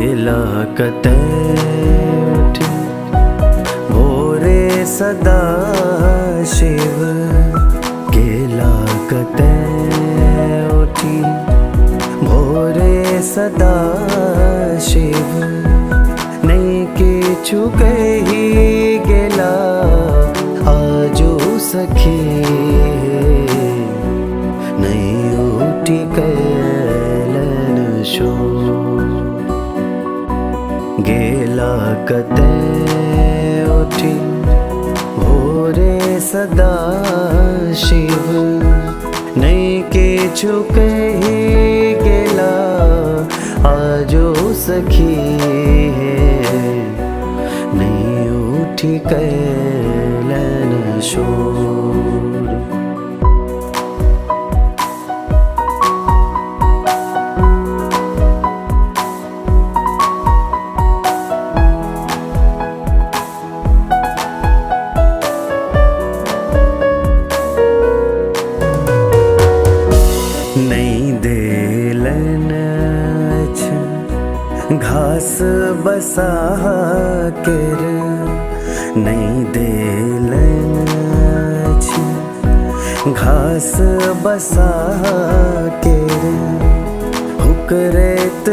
गेला कतै उठी भोरे सदा शिव। गेला कतै उठी भोरे सदा शिव। नहीं किछु कही गेला आजो सखी। नहीं उठी कैलन शो। गेला कतै उठी भोरे सदा शिव। नहीं किछु कही गेला आजो सखी। नहीं उठी कैलन शोर। नहीं देलन घास बसा कर। नहीं देलन घास बसा कर। हुकरेत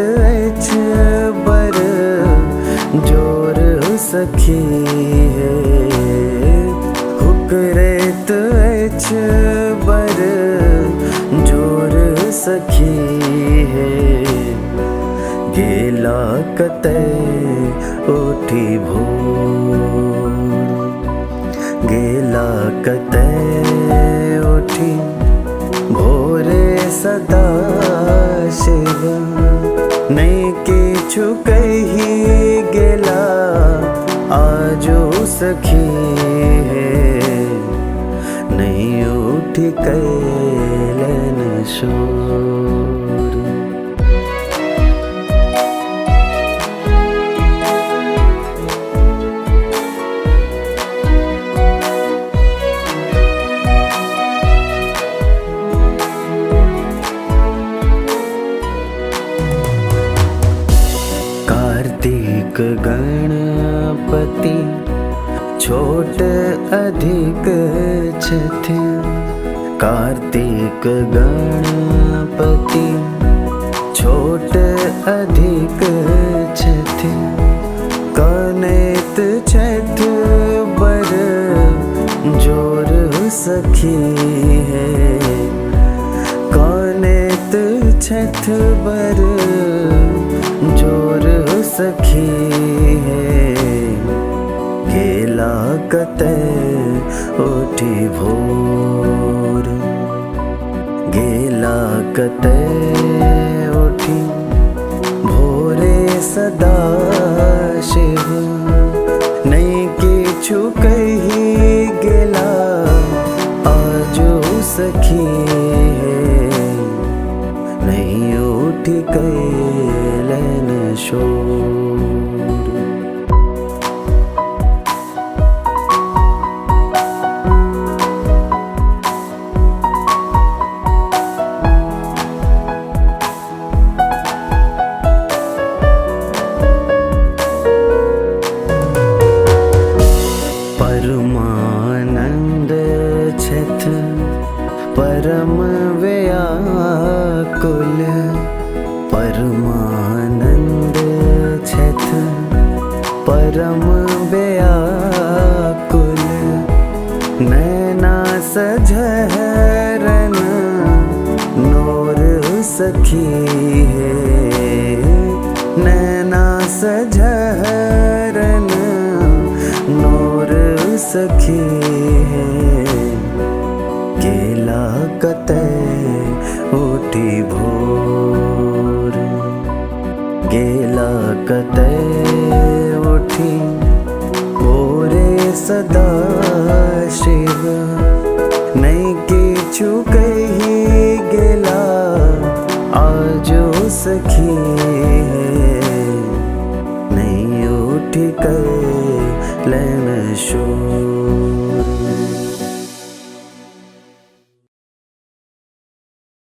बर जोर सखी है। हुकरेत बर जोर सखी है। गेला कतै उठी भोर। गेला कतै उठी भोरे सदा शिव। नहीं किछु कही गेला आजो सखी है। नहीं उठी कैलन शोर। कार्तिक गणपति छोट अधिक छथि। कार्तिक गणपति छोट अधिक छथि। कनेत छठ बर जोर सखी है। कनेत छठ बर जोर सखी है। गेला कतै उठी भोर। गेला कतै उठी भोरे सदा शिव। नहीं किछु कही गेला आजो सखी है। नहीं उठी कैलन शोर। परमानंद छथ परम व्याकुल। परमानंद छथ परम व्याकुल। नैना सझरन नोर सखी है। नैना सझरन नोर सखी है। गेला कतै उठी भोर। गेला कतै उठी भोरे सदा शिव। नहीं किछु कही गेला आजो सखी है। नहीं उठी कैलन शोर।